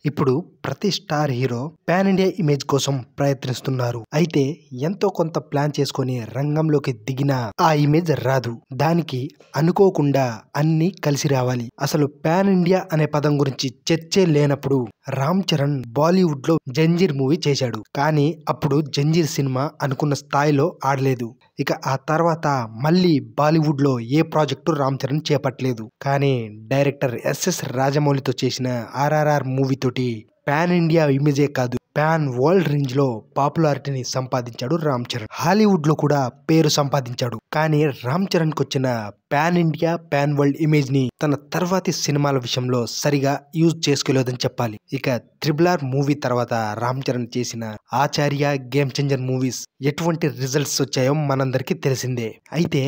ఇప్పుడు ప్రతి star hero pan India image కోసం ప్రయత్నిస్తున్నారు. అయితే ఎంతో కొంత ప్లాన్ చేసుకొని రంగంలోకి దిగినా ఆ ఇమేజ్ రాదు. దానికి అనుకోకుండా అన్ని కలిసి రావాలి. అసలు పాన్ ఇండియా అనే పదం గురించి చర్చే లేనప్పుడు రామ్ చరణ్ బాలీవుడ్ లో జంజీర్ మూవీ చేశాడు. కానీ అప్పుడు జంజీర్ సినిమా అనుకున్న స్థాయిలో ఆడలేదు. ఇక ఆ తర్వాత మళ్ళీ బాలీవుడ్ లో ఏ ప్రాజెక్టు రామ్ చరణ్ చేపట్టలేదు. కానీ డైరెక్టర్ ఎస్ఎస్ రాజమౌళితో చేసిన ఆర్ఆర్ఆర్ మూవీ తోటి పాన్ ఇండియా ఇమేజే కాదు, పాన్ వరల్డ్ రేంజ్ లో పాపులారిటీని సంపాదించాడు రామ్ చరణ్. హాలీవుడ్ లో కూడా పేరు సంపాదించాడు. కానీ రామ్ చరణ్ కు వచ్చిన pan India pan world image ని తన తర్వాతి సినిమాల విషయంలో సరిగా యూజ్ చేసుకోలేదని చెప్పాలి. ఇక RRR మూవీ తర్వాత రామ్ చరణ్ చేసిన ఆచార్య, గేమ్ చేంజర్ మూవీస్ ఎటువంటి రిజల్ట్స్ వచ్చాయో మనందరికీ తెలిసిందే. అయితే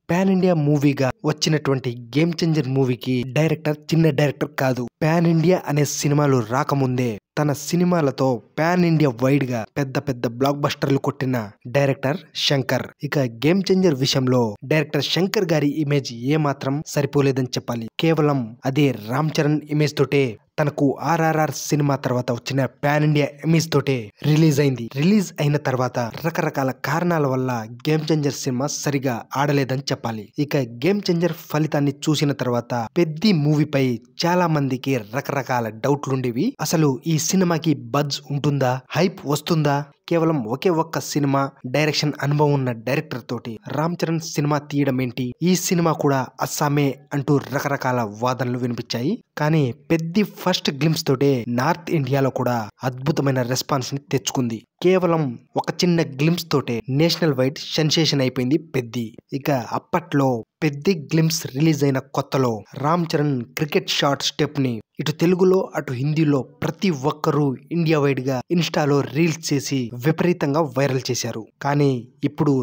పాన్ ఇండియా మూవీగా వచ్చినటువంటి గేమ్ చేంజర్ మూవీకి డైరెక్టర్ చిన్న డైరెక్టర్ కాదు. పాన్ ఇండియా అనే సినిమాలు రాకముందే తన సినిమాలతో పాన్ ఇండియా వైడ్ గా పెద్ద పెద్ద బ్లాక్ బస్టర్లు కొట్టిన డైరెక్టర్ శంకర్. ఇక గేమ్ చేంజర్ విషయంలో డైరెక్టర్ శంకర్ గారి ఇమేజ్ ఏ మాత్రం సరిపోలేదని చెప్పాలి. కేవలం అదే రామ్ చరణ్ ఇమేజ్ తోటే తనకు ఆర్ఆర్ఆర్ సినిమా తర్వాత వచ్చిన పాన్ ఇండియా ఇమేజ్ తోటే రిలీజ్ అయింది. రిలీజ్ అయిన తర్వాత రకరకాల కారణాల వల్ల గేమ్ చేంజర్ సినిమా సరిగా ఆడలేదని చెప్పాలి. ఇక గేమ్ చేంజర్ ఫలితాన్ని చూసిన తర్వాత పెద్ది మూవీపై చాలా మందికి రకరకాల డౌట్లు ఉండేవి. అసలు ఈ సినిమాకి బజ్ ఉంటుందా, హైప్ వస్తుందా, కేవలం ఒకే ఒక్క సినిమా డైరెక్షన్ అనుభవం ఉన్న డైరెక్టర్ తోటి రామ్ చరణ్ సినిమా తీయడం ఏంటి, ఈ సినిమా కూడా అస్సామే అంటూ రకరకాల వాదనలు వినిపించాయి. కానీ పెద్ది ఫస్ట్ గ్లింప్స్ తోటే నార్త్ ఇండియాలో కూడా అద్భుతమైన రెస్పాన్స్ ని తెచ్చుకుంది. కేవలం ఒక చిన్న గ్లింప్స్ తోటే నేషనల్ వైడ్ సెన్సేషన్ అయిపోయింది పెద్ది. ఇక అప్పట్లో పెద్ది గ్లింప్స్ రిలీజ్ అయిన కొత్తలో Ram Charan cricket shot step ని ఇటు తెలుగులో అటు హిందీలో ప్రతి ఒక్కరూ ఇండియా వైడ్ గా ఇన్స్టాలో రీల్స్ చేసి విపరీతంగా వైరల్ చేశారు. కానీ ఇప్పుడు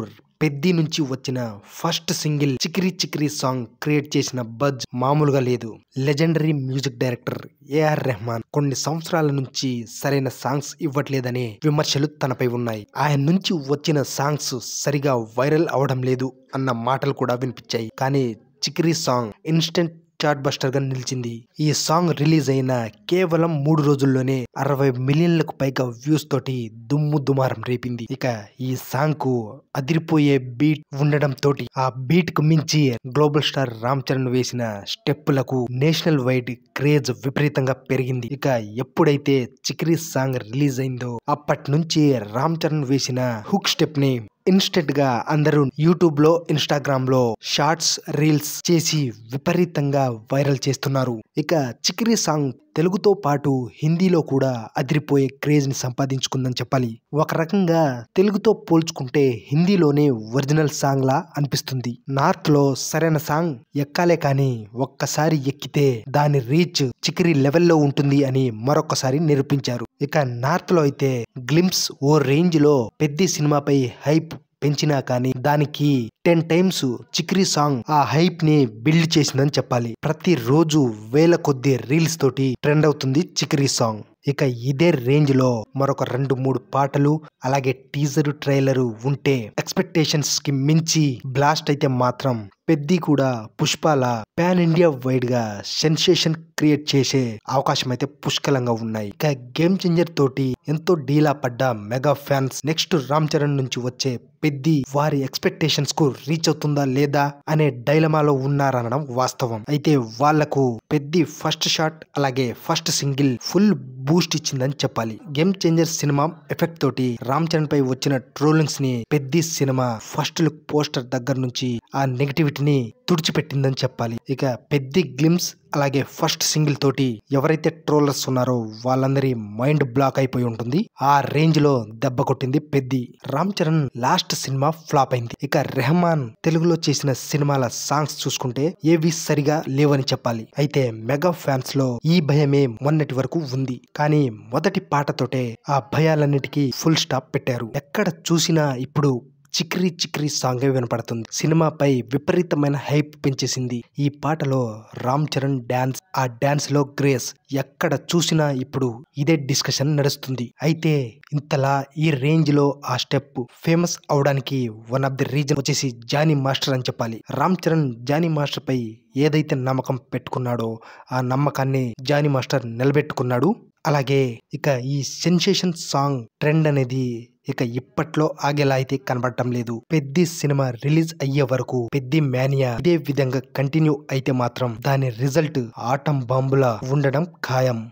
పెద్ది నుంచి వచ్చిన first single Chikiri Chikiri song create చేసిన బజ్ మామూలుగా లేదు. Legendary music director AR Rahman కొన్ని సంవత్సరాల నుంచి సరైన సాంగ్స్ ఇవ్వట్లేదనే విమర్శలు తనపై ఉన్నాయి. ఆయన నుంచి వచ్చిన సాంగ్స్ సరిగా వైరల్ అవడం లేదు అన్న మాటలు కూడా వినిపించాయి. కానీ చిక్రీ సాంగ్ ఇన్స్టెంట్ చార్ట్ బస్టర్ గా నిలిచింది. ఈ సాంగ్ రిలీజ్ అయిన కేవలం 3 రోజుల్లోనే 60 మిలియన్లకు పైగా వ్యూస్ తోటి దుమ్ము దుమారం రేపింది. ఇక ఈ సాంగ్ కు అదిరిపోయే బీట్ ఉండడం తోటి ఆ బీట్ కు మించి గ్లోబల్ స్టార్ రామ్ చరణ్ వేసిన స్టెప్పులకు నేషనల్ వైడ్ క్రేజ్ విపరీతంగా పెరిగింది. ఇక ఎప్పుడైతే చిక్రీ సాంగ్ రిలీజ్ అయిందో అప్పటి నుంచి రామ్ చరణ్ వేసిన హుక్ స్టెప్ ని ఇన్స్టెంట్ గా అందరూ యూట్యూబ్ లో, ఇన్స్టాగ్రామ్ లో షార్ట్స్, రీల్స్ చేసి విపరీతంగా వైరల్ చేస్తున్నారు. ఇక చిక్రీ సాంగ్ తెలుగుతో పాటు హిందీలో కూడా అదిరిపోయే క్రేజ్ ని సంపాదించుకుందని చెప్పాలి. ఒక రకంగా తెలుగుతో పోల్చుకుంటే హిందీలోనే ఒరిజినల్ సాంగ్ లా అనిపిస్తుంది. నార్త్ లో సరైన సాంగ్ ఎక్కాలే కానీ ఒక్కసారి ఎక్కితే దాని రీచ్ చిక్రీ లెవెల్లో ఉంటుంది అని మరొకసారి నిరూపించారు. ఇక నార్త్ లో అయితే గ్లింప్స్ ఓ రేంజ్ లో పెద్ద సినిమాపై హైప్ పెంచినా కానీ దానికి 10 టైమ్స్ చిక్రీ సాంగ్ ఆ హైప్ ని బిల్డ్ చేసిందని చెప్పాలి. ప్రతి రోజు వేల కొద్ది రీల్స్ తోటి ట్రెండ్ అవుతుంది చిక్రీ సాంగ్. ఇక ఇదే రేంజ్ లో మరొక 2-3 పాటలు అలాగే టీజర్, ట్రైలర్ ఉంటే ఎక్స్పెక్టేషన్స్ కి మించి బ్లాస్ట్ అయితే మాత్రం పెద్ది కూడా పుష్పాల పాన్ ఇండియా వైడ్ గా సెన్సేషన్ క్రియేట్ చేసే అవకాశం అయితే పుష్కలంగా ఉన్నాయి. ఇక గేమ్ చేంజర్ తోటి ఎంతో డీలా పడ్డ mega fans next Ram Charan నుంచి వచ్చే పెద్ది వారి ఎక్స్పెక్టేషన్స్ కు రీచ్ అవుతుందా లేదా అనే డైలమాలో ఉన్నారనడం వాస్తవం. అయితే వాళ్లకు పెద్ది ఫస్ట్ షాట్ అలాగే ఫస్ట్ సింగిల్ ఫుల్ బూస్ట్ ఇచ్చిందని చెప్పాలి. గేమ్ చేంజర్ సినిమా ఎఫెక్ట్ తోటి రామ్ చరణ్ పై వచ్చిన ట్రోలింగ్స్ ని Peddi cinema first look poster దగ్గర నుంచి ఆ నెగటివిటీని తుడిచిపెట్టిందని చెప్పాలి. ఇక పెద్ది గ్లిమ్స్ అలాగే ఫస్ట్ సింగిల్ తోటి ఎవరైతే ట్రోలర్స్ ఉన్నారో వాళ్ళందరి మైండ్ బ్లాక్ అయిపోయి ఉంటుంది. ఆ రేంజ్ లో దెబ్బ కొట్టింది Peddi. Ram Charan last cinema flop అయింది. ఇక రెహమాన్ తెలుగులో చేసిన సినిమాల సాంగ్స్ చూసుకుంటే ఏవి సరిగా లేవని చెప్పాలి. అయితే మెగా ఫ్యాన్స్ లో ఈ భయమే మొన్నటి వరకు ఉంది. కానీ మొదటి పాటతోటే ఆ భయాలన్నిటికీ ఫుల్ స్టాప్ పెట్టారు. ఎక్కడ చూసినా ఇప్పుడు చిక్రీ చిక్రీ సాంగే వినపడుతుంది. సినిమాపై విపరీతమైన హైప్ పెంచేసింది. ఈ పాటలో రామ్ చరణ్ డాన్స్ ఆ డాన్స్ లో గ్రేస్. ఎక్కడ చూసినా ఇప్పుడు ఇదే డిస్కషన్ నడుస్తుంది. అయితే ఇంతలా ఈ రేంజ్ లో ఆ స్టెప్ ఫేమస్ అవడానికి వన్ ఆఫ్ ది రీజన్ వచ్చేసి జానీ మాస్టర్ అని చెప్పాలి. రామ్ చరణ్ జానీ మాస్టర్ పై ఏదైతే నమ్మకం పెట్టుకున్నాడో ఆ నమ్మకాన్ని జానీ మాస్టర్ నిలబెట్టుకున్నాడు. అలాగే ఇక ఈ సెన్సేషన్ సాంగ్ ట్రెండ్ అనేది ఇక ఇప్పట్లో ఆగేలా అయితే కనబడటం లేదు. పెద్ది సినిమా రిలీజ్ అయ్యే వరకు పెద్ది మేనియా ఇదే విధంగా కంటిన్యూ అయితే మాత్రం దాని రిజల్ట్ ఆటం బాంబులా ఉండడం ఖాయం.